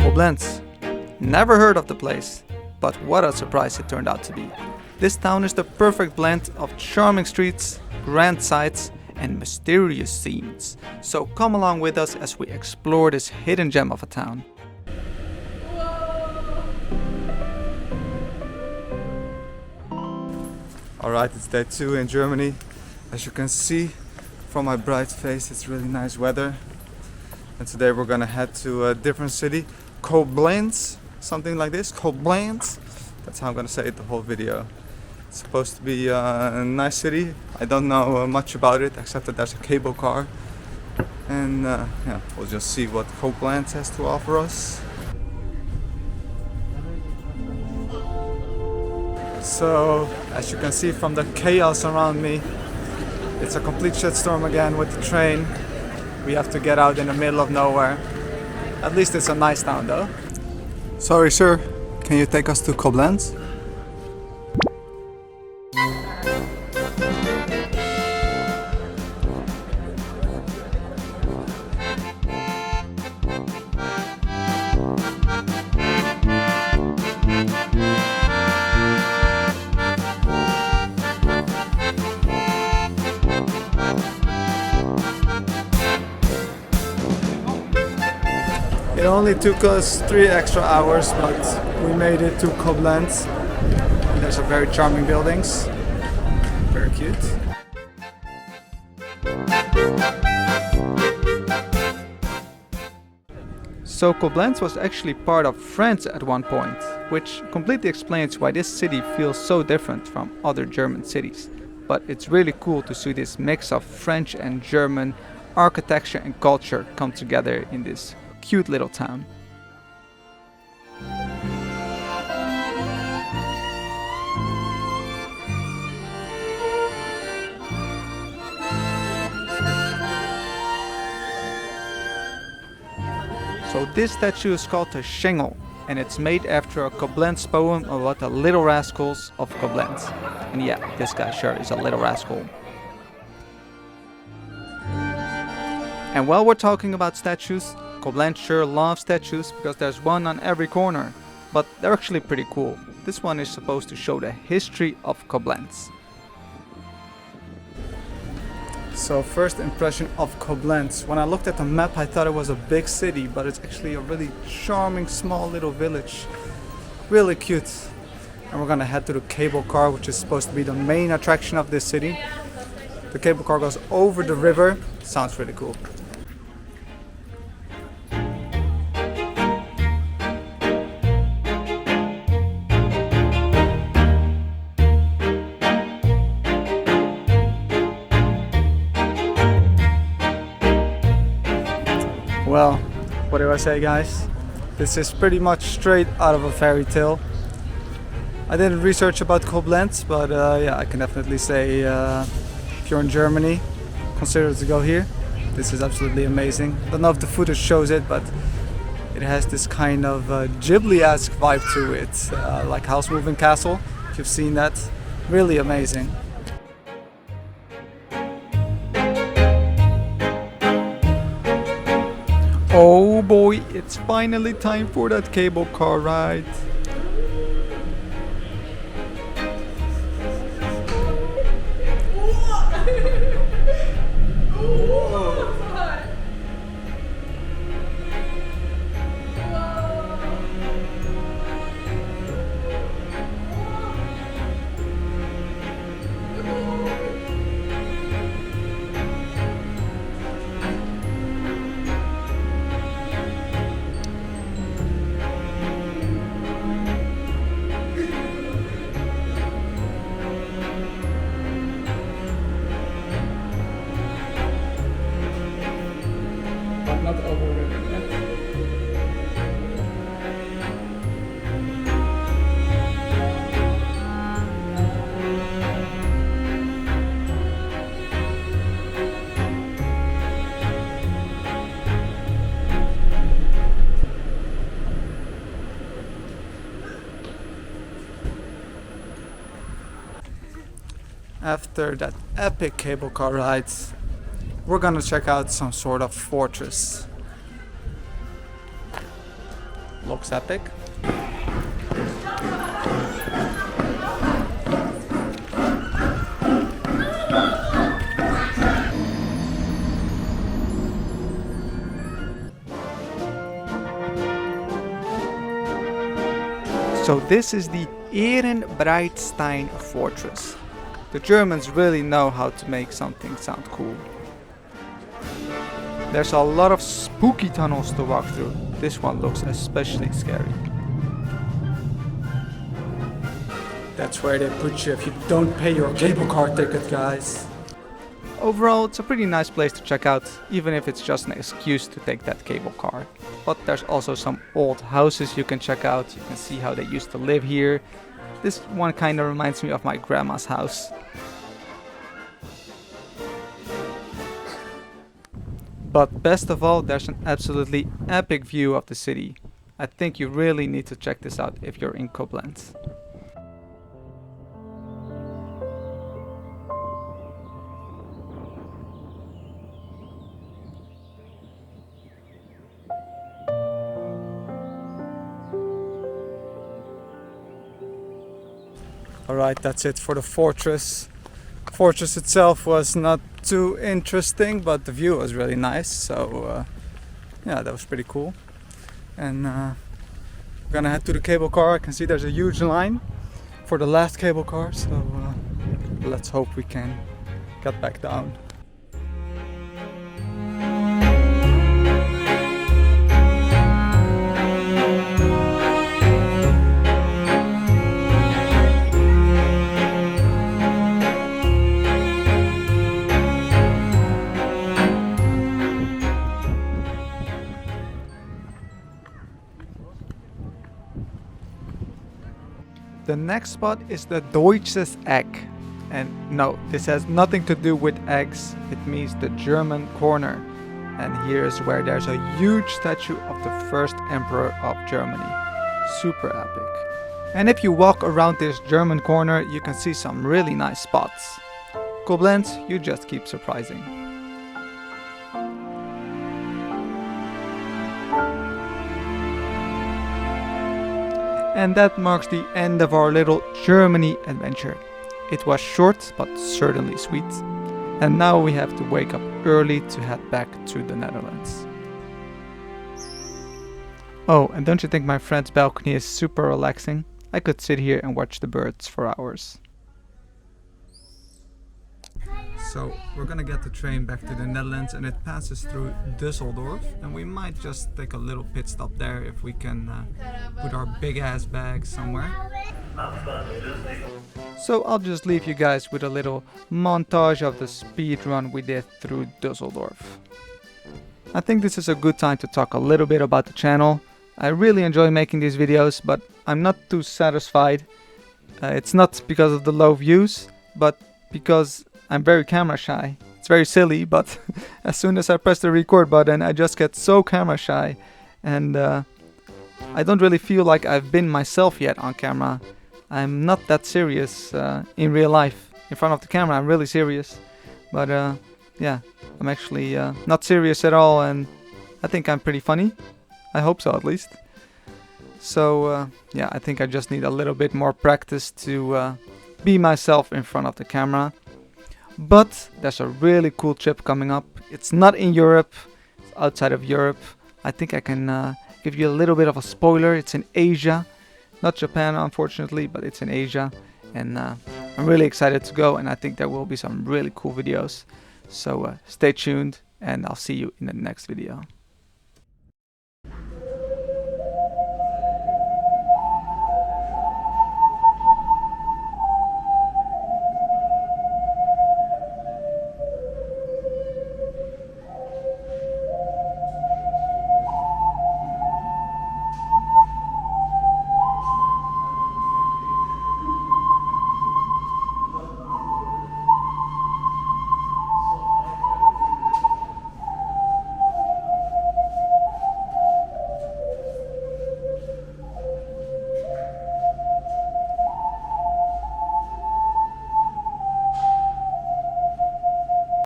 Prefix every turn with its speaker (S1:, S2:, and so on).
S1: Koblenz. Never heard of the place, but what a surprise it turned out to be. This town is the perfect blend of charming streets, grand sights, and mysterious scenes. So come along with us as we explore this hidden gem of a town. Alright, it's day 2 in Germany. As you can see from my bright face, it's really nice weather. And today we're gonna head to a different city, Koblenz, something like this, Koblenz. That's how I'm gonna say it the whole video. It's supposed to be a nice city. I don't know much about it except that there's a cable car. And yeah, we'll just see what Koblenz has to offer us. So, as you can see from the chaos around me, it's a complete shitstorm again with the train. We have to get out in the middle of nowhere. At least it's a nice town though. Sorry sir, can you take us to Koblenz? It only took us 3 extra hours, but we made it to Koblenz. There's some very charming buildings, very cute. So Koblenz was actually part of France at one point, which completely explains why this city feels so different from other German cities. But it's really cool to see this mix of French and German architecture and culture come together in this cute little town. So this statue is called the Schengel, and it's made after a Koblenz poem about the little rascals of Koblenz. And yeah, this guy sure is a little rascal. And while we're talking about statues, Koblenz sure loves statues because there's one on every corner, but they're actually pretty cool. This one is supposed to show the history of Koblenz. So first impression of Koblenz. When I looked at the map I thought it was a big city, but it's actually a really charming small little village. Really cute. And we're gonna head to the cable car, which is supposed to be the main attraction of this city. The cable car goes over the river. Sounds really cool. Well, what do I say guys? This is pretty much straight out of a fairy tale. I didn't research about Koblenz, but yeah, I can definitely say if you're in Germany, consider to go here. This is absolutely amazing. Don't know if the footage shows it, but it has this kind of Ghibli-esque vibe to it, like House Moving Castle, if you've seen that. Really amazing. Oh boy, it's finally time for that cable car ride. Not overridden yet. After that epic cable car ride, we're gonna check out some sort of fortress. Looks epic. So this is the Ehrenbreitstein fortress. The Germans really know how to make something sound cool. There's a lot of spooky tunnels to walk through. This one looks especially scary.
S2: That's where they put you if you don't pay your cable car ticket, guys.
S1: Overall, it's a pretty nice place to check out, even if it's just an excuse to take that cable car. But there's also some old houses you can check out. You can see how they used to live here. This one kind of reminds me of my grandma's house. But best of all, there's an absolutely epic view of the city. I think you really need to check this out if you're in Koblenz. Alright, that's it for the fortress. Fortress itself was not too interesting, but the view was really nice, so yeah, that was pretty cool. And we're gonna head to the cable car. I can see there's a huge line for the last cable car, so let's hope we can get back down. The next spot is the Deutsches Eck. And no, this has nothing to do with eggs, it means the German corner. And here is where there's a huge statue of the first emperor of Germany. Super epic. And if you walk around this German corner, you can see some really nice spots. Koblenz, you just keep surprising. And that marks the end of our little Germany adventure. It was short, but certainly sweet. And now we have to wake up early to head back to the Netherlands. Oh, and don't you think my friend's balcony is super relaxing? I could sit here and watch the birds for hours. So we're gonna get the train back to the Netherlands, and it passes through Düsseldorf, and we might just take a little pit stop there if we can put our big ass bags somewhere. So I'll just leave you guys with a little montage of the speed run we did through Düsseldorf. I think this is a good time to talk a little bit about the channel. I really enjoy making these videos, but I'm not too satisfied. It's not because of the low views, but because I'm very camera shy. It's very silly, but as soon as I press the record button, I just get so camera shy, and I don't really feel like I've been myself yet on camera. I'm not that serious in real life. In front of the camera, I'm really serious, but yeah, I'm actually not serious at all, and I think I'm pretty funny. I hope so, at least. So yeah, I think I just need a little bit more practice to be myself in front of the camera. But there's a really cool trip coming up. It's not in Europe, it's outside of Europe. I think I can give you a little bit of a spoiler. It's in Asia, not Japan unfortunately, but it's in Asia. And I'm really excited to go, and I think there will be some really cool videos. So stay tuned, and I'll see you in the next video.